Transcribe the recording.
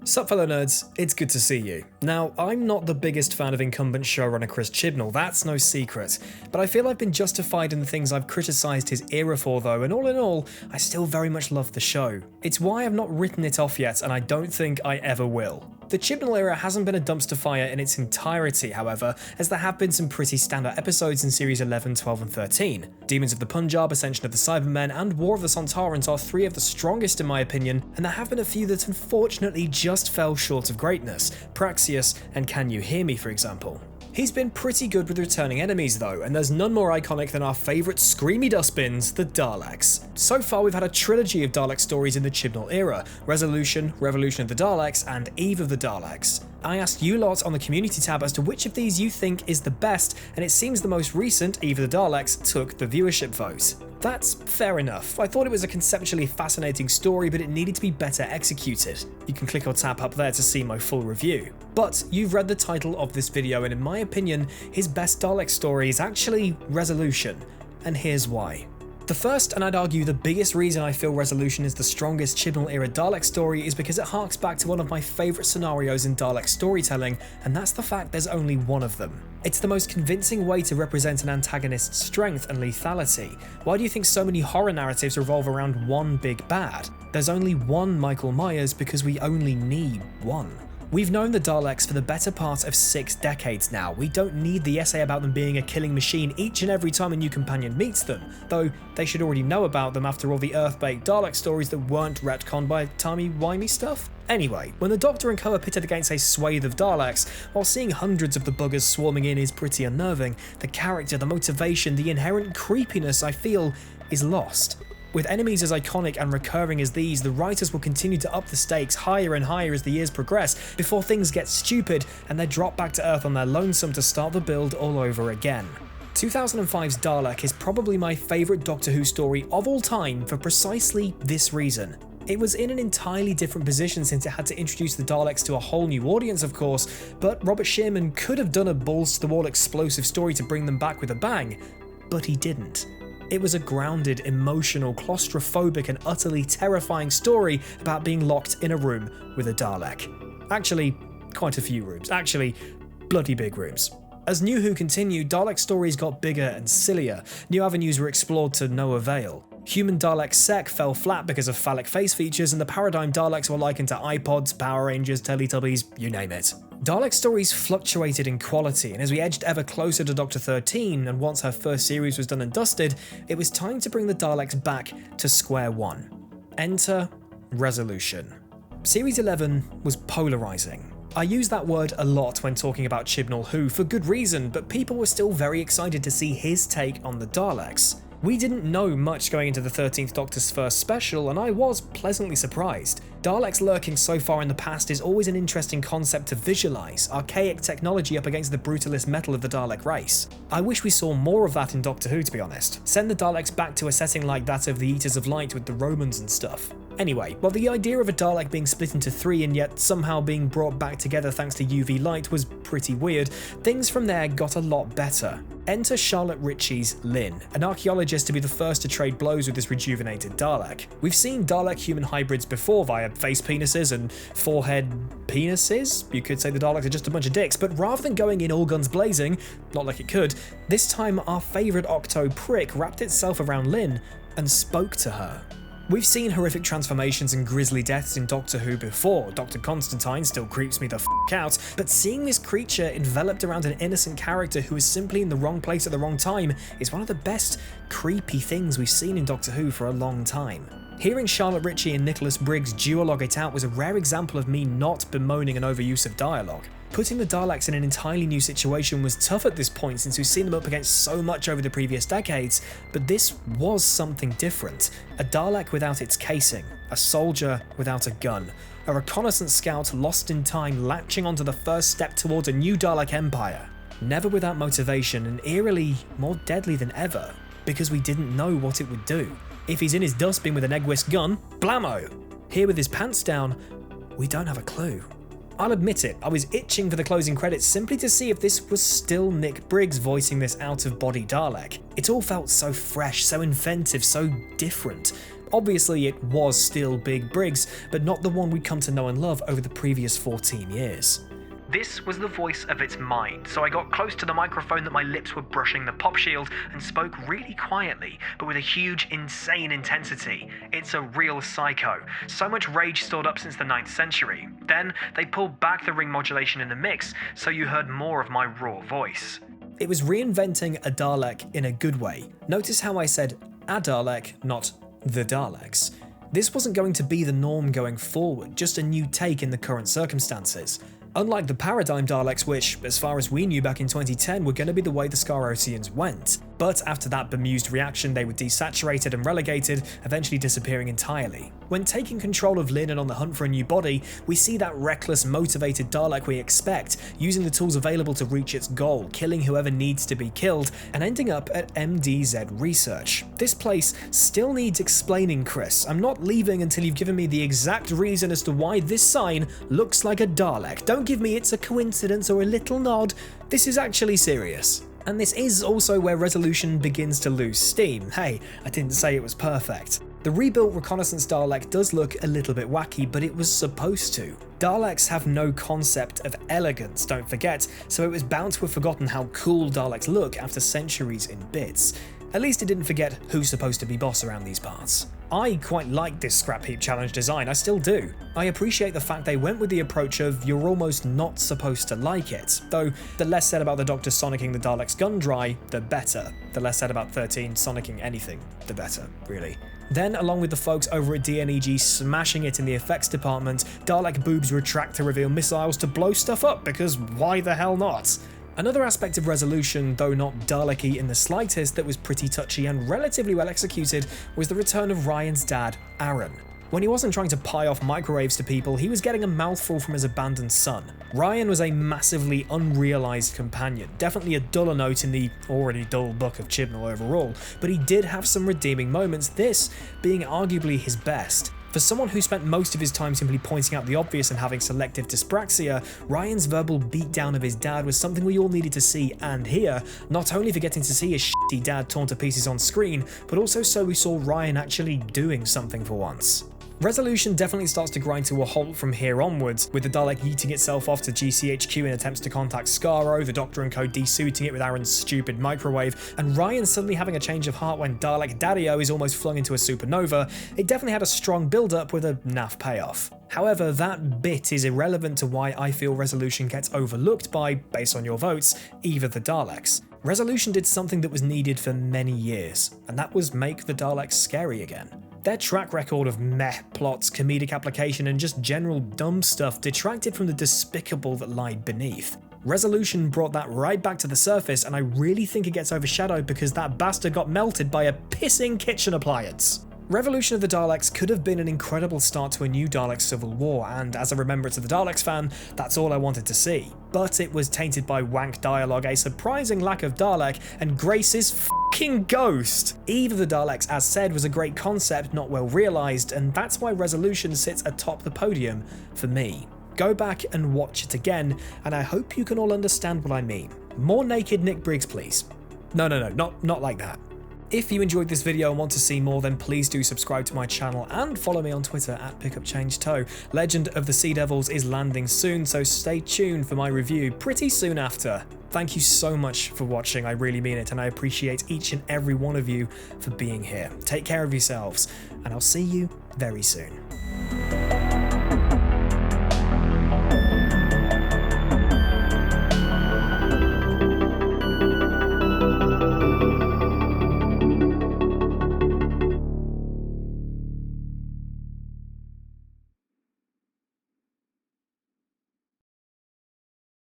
Sup fellow nerds, it's good to see you. Now, I'm not the biggest fan of incumbent showrunner Chris Chibnall, that's no secret, but I feel I've been justified in the things I've criticised his era for though, and all in all, I still very much love the show. It's why I've not written it off yet, and I don't think I ever will. The Chibnall era hasn't been a dumpster fire in its entirety, however, as there have been some pretty standout episodes in series 11, 12 and 13. Demons of the Punjab, Ascension of the Cybermen, and War of the Sontarans are three of the strongest in my opinion, and there have been a few that unfortunately just fell short of greatness, Praxius and Can You Hear Me for example. He's been pretty good with returning enemies though, and there's none more iconic than our favourite screamy dustbins, the Daleks. So far we've had a trilogy of Dalek stories in the Chibnall era, Resolution, Revolution of the Daleks, and Eve of the Daleks. I asked you lot on the community tab as to which of these you think is the best, and it seems the most recent, Eve of the Daleks, took the viewership vote. That's fair enough. I thought it was a conceptually fascinating story, but it needed to be better executed. You can click or tap up there to see my full review. But you've read the title of this video, and in my opinion, his best Dalek story is actually Resolution, and here's why. The first, and I'd argue the biggest reason I feel Resolution is the strongest Chibnall era Dalek story is because it harks back to one of my favourite scenarios in Dalek storytelling, and that's the fact there's only one of them. It's the most convincing way to represent an antagonist's strength and lethality. Why do you think so many horror narratives revolve around one big bad? There's only one Michael Myers because we only need one. We've known the Daleks for the better part of 6 decades now. We don't need the essay about them being a killing machine each and every time a new companion meets them, though they should already know about them after all the Earth-baked Dalek stories that weren't retconned by timey-wimey stuff. Anyway, when the Doctor and co are pitted against a swathe of Daleks, while seeing hundreds of the buggers swarming in is pretty unnerving, the character, the motivation, the inherent creepiness I feel is lost. With enemies as iconic and recurring as these, the writers will continue to up the stakes higher and higher as the years progress, before things get stupid and they drop back to Earth on their lonesome to start the build all over again. 2005's Dalek is probably my favourite Doctor Who story of all time for precisely this reason. It was in an entirely different position since it had to introduce the Daleks to a whole new audience of course, but Robert Shearman could have done a balls-to-the-wall explosive story to bring them back with a bang, but he didn't. It was a grounded, emotional, claustrophobic and utterly terrifying story about being locked in a room with a Dalek. Actually, quite a few rooms. Actually, bloody big rooms. As NuWho continued, Dalek stories got bigger and sillier. New avenues were explored to no avail. Human Dalek Sec fell flat because of phallic face features, and the Paradigm Daleks were likened to iPods, Power Rangers, Teletubbies, you name it. Dalek stories fluctuated in quality, and as we edged ever closer to Doctor 13, and once her first series was done and dusted, it was time to bring the Daleks back to square one. Enter Resolution. Series 11 was polarising. I use that word a lot when talking about Chibnall Who for good reason, but people were still very excited to see his take on the Daleks. We didn't know much going into the 13th Doctor's first special, and I was pleasantly surprised. Daleks lurking so far in the past is always an interesting concept to visualise, archaic technology up against the brutalist metal of the Dalek race. I wish we saw more of that in Doctor Who to be honest. Send the Daleks back to a setting like that of the Eaters of Light with the Romans and stuff. Anyway, while the idea of a Dalek being split into 3 and yet somehow being brought back together thanks to UV light was pretty weird, things from there got a lot better. Enter Charlotte Ritchie's Lynn, an archaeologist to be the first to trade blows with this rejuvenated Dalek. We've seen Dalek-human hybrids before via face penises and forehead penises. You could say the Daleks are just a bunch of dicks, but rather than going in all guns blazing, not like it could, this time our favourite Octo prick wrapped itself around Lynn and spoke to her. We've seen horrific transformations and grisly deaths in Doctor Who before. Dr. Constantine still creeps me the f*** out, but seeing this creature enveloped around an innocent character who is simply in the wrong place at the wrong time is one of the best creepy things we've seen in Doctor Who for a long time. Hearing Charlotte Ritchie and Nicholas Briggs duologue it out was a rare example of me not bemoaning an overuse of dialogue. Putting the Daleks in an entirely new situation was tough at this point since we've seen them up against so much over the previous decades, but this was something different. A Dalek without its casing, a soldier without a gun, a reconnaissance scout lost in time latching onto the first step towards a new Dalek empire. Never without motivation and eerily more deadly than ever, because we didn't know what it would do. If he's in his dustbin with an egg whisk gun, blammo! Here with his pants down, we don't have a clue. I'll admit it, I was itching for the closing credits simply to see if this was still Nick Briggs voicing this out-of-body Dalek. It all felt so fresh, so inventive, so different. Obviously it was still Big Briggs, but not the one we'd come to know and love over the previous 14 years. This was the voice of its mind, so I got close to the microphone that my lips were brushing the pop shield and spoke really quietly, but with a huge, insane intensity. It's a real psycho. So much rage stored up since the 9th century. Then, they pulled back the ring modulation in the mix, so you heard more of my raw voice. It was reinventing a Dalek in a good way. Notice how I said a Dalek, not the Daleks. This wasn't going to be the norm going forward, just a new take in the current circumstances. Unlike the Paradigm Daleks, which, as far as we knew back in 2010, were going to be the way the Scarosians went. But after that bemused reaction, they were desaturated and relegated, eventually disappearing entirely. When taking control of Lynn and on the hunt for a new body, we see that reckless, motivated Dalek we expect, using the tools available to reach its goal, killing whoever needs to be killed, and ending up at MDZ Research. This place still needs explaining, Chris. I'm not leaving until you've given me the exact reason as to why this sign looks like a Dalek. Don't give me it's a coincidence or a little nod. This is actually serious. And this is also where Resolution begins to lose steam. Hey, I didn't say it was perfect. The rebuilt Reconnaissance Dalek does look a little bit wacky, but it was supposed to. Daleks have no concept of elegance, don't forget, so it was bound to have forgotten how cool Daleks look after centuries in bits. At least it didn't forget who's supposed to be boss around these parts. I quite like this scrap heap challenge design, I still do. I appreciate the fact they went with the approach of you're almost not supposed to like it, though the less said about the Doctor sonicking the Daleks gun dry, the better. The less said about 13 sonicking anything, the better, really. Then, along with the folks over at DNEG smashing it in the effects department, Dalek boobs retract to reveal missiles to blow stuff up, because why the hell not? Another aspect of Resolution, though not Dalek-y in the slightest, that was pretty touchy and relatively well executed was the return of Ryan's dad, Aaron. When he wasn't trying to pie off microwaves to people, he was getting a mouthful from his abandoned son. Ryan was a massively unrealised companion, definitely a duller note in the already dull book of Chibnall overall, but he did have some redeeming moments, this being arguably his best. For someone who spent most of his time simply pointing out the obvious and having selective dyspraxia, Ryan's verbal beatdown of his dad was something we all needed to see and hear, not only for getting to see his shitty dad torn to pieces on screen, but also so we saw Ryan actually doing something for once. Resolution definitely starts to grind to a halt from here onwards, with the Dalek yeeting itself off to GCHQ in attempts to contact Skaro, the Doctor and co desuiting it with Aaron's stupid microwave, and Ryan suddenly having a change of heart when Dalek Daddy-O is almost flung into a supernova. It definitely had a strong build-up with a naff payoff. However, that bit is irrelevant to why I feel Resolution gets overlooked by, based on your votes, either the Daleks. Resolution did something that was needed for many years, and that was make the Daleks scary again. Their track record of meh plots, comedic application, and just general dumb stuff detracted from the despicable that lied beneath. Resolution brought that right back to the surface, and I really think it gets overshadowed because that bastard got melted by a pissing kitchen appliance. Revolution of the Daleks could have been an incredible start to a new Dalek civil war, and as a Remembrance of the Daleks fan, that's all I wanted to see. But it was tainted by wank dialogue, a surprising lack of Dalek, and Grace's f***ing ghost! Eve of the Daleks, as said, was a great concept, not well realised, and that's why Resolution sits atop the podium for me. Go back and watch it again, and I hope you can all understand what I mean. More naked Nick Briggs, please. No, not like that. If you enjoyed this video and want to see more, then please do subscribe to my channel and follow me on Twitter at PickupChangeToe. Legend of the Sea Devils is landing soon, so stay tuned for my review pretty soon after. Thank you so much for watching, I really mean it, and I appreciate each and every one of you for being here. Take care of yourselves, and I'll see you very soon.